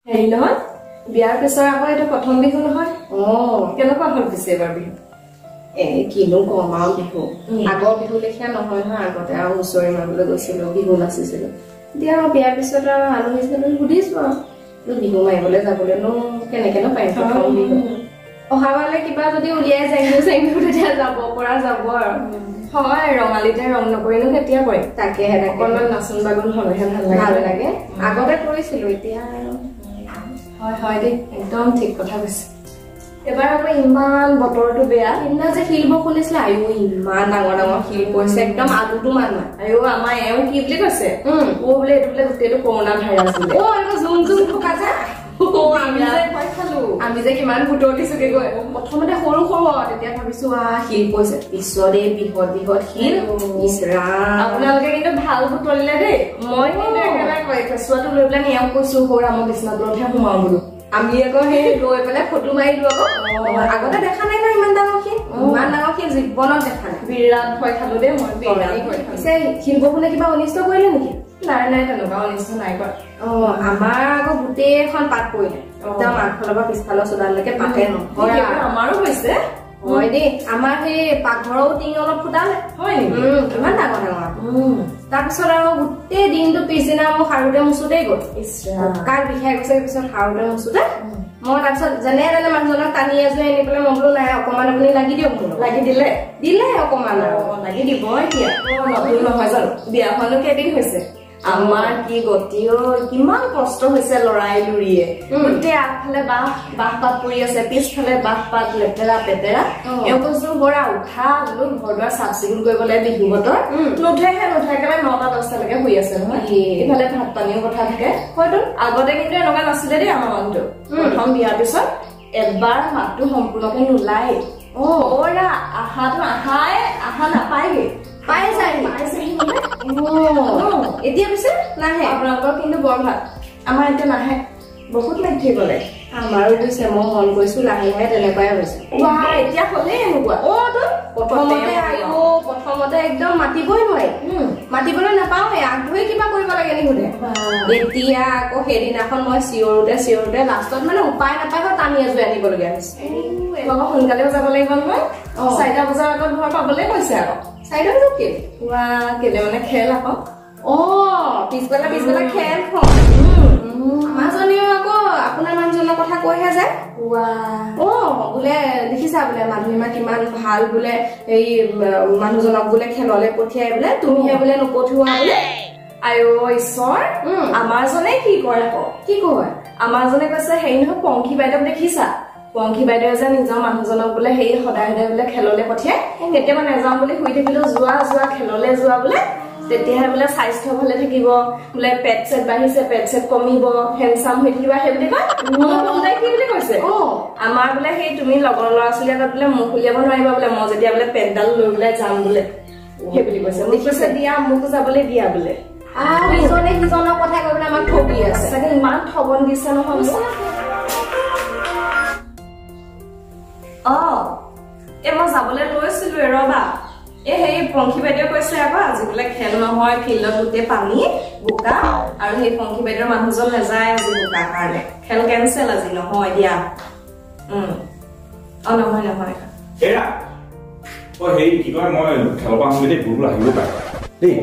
হেৰি নহয় বিয়াৰ পিছৰ আকৌ এইটো প্ৰথম বিহু নহয় কেনেকুৱা হ'ল পিছে এবাৰ বিহু কিনো কম আৰু বিহু আগৰ বিহু লেখীয়া নহয় নহয় আগতে আৰু হুঁচৰি মাৰিবলৈ গৈছিলো বিহু নাচিছিলো এতিয়া বিয়াৰ পিছত আৰু আলহী চালহী সুধিছো আৰু বিহু মাৰিবলৈ যাবলৈনো কেনেকেনো পাৰিম প্ৰথম বিহু অহাবাৰলৈ কিবা যদি উলিয়াই যায় তেতিয়া যাব পৰা যাব আৰু হয় ৰঙালীতে ৰং নকৰিনো কেতিয়া কৰিম তাকেহে অকণমান নাচোন বাগুন হ'লেহে ভাল লাগে আগতে কৰিছিলো এতিয়া হয় হয় দেই একদম ঠিক কথা কৈছে এবাৰ আকৌ ইমান বতৰটো বেয়া সেইদিনা যে শিলবোৰ খুলিছিলে আয়ো ইমান ডাঙৰ ডাঙৰ শিল পৰিছে একদম আলুটো মান আয়ো আমাৰ এওঁ কি বুলি কৈছে বোলে এইটো বোলে গোটেইটো কৰোণা ভাইৰাছ বোলে এইটো জুম জুম থকা যে আমি যে কিমান বুটলিছোগে গৈ প্ৰথমতে সৰু সৰু তেতিয়া ভাবিছো শিল পৰিছে পিছত এই বৃহৎ বৃহৎ শিল আপোনালোকে কিন্তু ভাল বুটলিলে দেই মই কিন্তু একেবাৰে কেঁচুৱাটো লৈ পেলাই এওঁ কৈছো সৰু আমাৰ বিচনা তলতহে সোমাও বোলো আমি আকৌ সেই লৈ পেলাই ফটো মাৰিলো আকৌ আগতে দেখা নাই ন ইমান ডাঙৰ শিল জীৱনত দেখা নাই বিৰাট ভয় খালো দেই মই পিছে শিলবৰষুণে কিবা অনিষ্ট কৰিলে নেকি নাই নাই তেনেকুৱা অনিষ্ট নাই কৰা আমাৰ আকৌ গোটেইখন পাত পৰিলে একদম আগফালৰ পৰা পিছফালৰ চোডালৈকে পাতে নহয় আমাৰো হৈছে হয় দেই আমাৰ সেই পাকঘৰৰ টিং অলপ ফুটালে হয় নেকি ইমান ডাঙৰ ডাঙৰ তাৰপিছত আৰু গোটেই দিনটো পিছদিনা মোৰ সাৰোতে মুচোতেই গ'ল কাৰ বিষাই গৈছে পিছত সাৰোতে মুচোতে মই তাৰপিছত যেনে তেনে মানুহজনক টানি এযোৰ আনি পেলাই মই বোলো নাই অকণমান আপুনি লাগি দিয়ক মোৰ লাগি দিলে অকণমান লাগি দিব এতিয়া নতুন নহয় জানো বিয়াখনো কেইদিন হৈছে আমাৰ কি গতি কিমান কষ্ট হৈছে লৰাই লুৰিয়ে গোটেই আগফালে বাঁহ পাত পৰি আছে পিছফালে বাঁহ পাত লেতেৰা পেতেৰা এওঁ কৈছো বৰা উঠা বোলো ঘৰ দুৱাৰ চাফ চিকুণ কৰিবলৈ বিহু বতৰ নুঠে একেবাৰে 9টা 10টালৈকে শুই আছে নহয় এইফালে ভাত পানীও কথা থাকে হয়তো আগতে কিন্তু এনেকুৱা নাছিলে দেই আমাৰ মানুহটো প্ৰথম বিয়াৰ পিছত এবাৰ মাতটো সম্পূৰ্ণকে নোলায় ওৰা আহাটো আহা নাপায়গে এতিয়া পিছে নাহে আপোনালোকৰ কিন্তু বৰ ভাল আমাৰ এতিয়া নাহে বহুত লাগি গলে আমাৰো বুজিছে মই মন কৰিছো লাহে লাহে তেনেকুৱাই হৈছে এতিয়া হলে এনেকুৱা প্ৰথমতে একদম মাতিবই নোৱাৰি মাতিবলৈ নাপাওঁৱে আগ ধৰি কিবা কৰিব লাগে নি সোধে এতিয়া আকৌ সেইদিনাখন মই চিঞৰোতে লাষ্টত মানে উপায় নাপায় টানি এযোৰ আনিবলগীয়া হৈছে আকৌ সোনকালেও যাব লাগিব নহয় 4টা বজাৰ আগত ঘৰ পাবলৈ কৈছে আকৌ 4টা বজাত কেলে মানে খেল আকৌ পিছবেলা খেল মানুহজনীও আকৌ আপোনাৰ মানুহজনৰ কথা কৈহে যায় বোলে দেখিছা বোলে মাধুৰীমা কিমান ভাল বোলে এই মানুহজনক বোলে খেললে পঠিয়াই বোলে তুমিহে বোলে নপঠিওৱা বোলে আয়ো ঈশ্বৰ আমাৰ জনে কি কৰে আকৌ কি কয় আমাৰ জনে কৈছে হেৰি নহয় পংখী বাইদেউক দেখিছা পংখী বাইদেউ যে নিজৰ মানুহজনক বোলে সেই সদায় বোলে খেললে পঠিয়াই কেতিয়াবা নেযাওঁ বুলি শুই থাকিলেও যোৱা খেললে যোৱা বোলে তেতিয়াহে বোলে স্বাস্থ্য ভালে থাকিব বোলে পেট চেট বাঢ়িছে পেট চেট কমিব হেণ্ডচাম হৈ থাকিবা সেই বুলি কয় কি বুলি কৈছে আমাৰ বোলে সেই তুমি লগৰ ল'ৰা ছোৱালী আগত বোলে মুখ উলিয়াব নোৱাৰিবা বোলে মই যেতিয়া বোলে পেটডাল লৈ বোলে যাম বোলে সেই বুলি কৈছে মোক কৈছে দিয়া মোক যাবলৈ দিয়া বোলে ইজনে সিজনৰ কথা কৈ পেলাই আমাক ঠগি আছে চাগে ইমান ঠগন দিছে নহয় মই যাবলৈ লৈছিলো ৰবা সেই পংখী বাইদেউ কৈছে আকৌ আজি বোলে খেল নহয় ফিল্ডত গোটেই পানী বোকা আৰু সেই পংখী বাইদেউৰ মানুহজন নাযায় আজি বোকা কাৰণে খেল কেনচেল আজি নহয় দিয়া নহয় এৰা হেৰি কি কয় মই খেলৰ পৰা আহোঁ দেই বুলবুল আহিব পাৰে দেই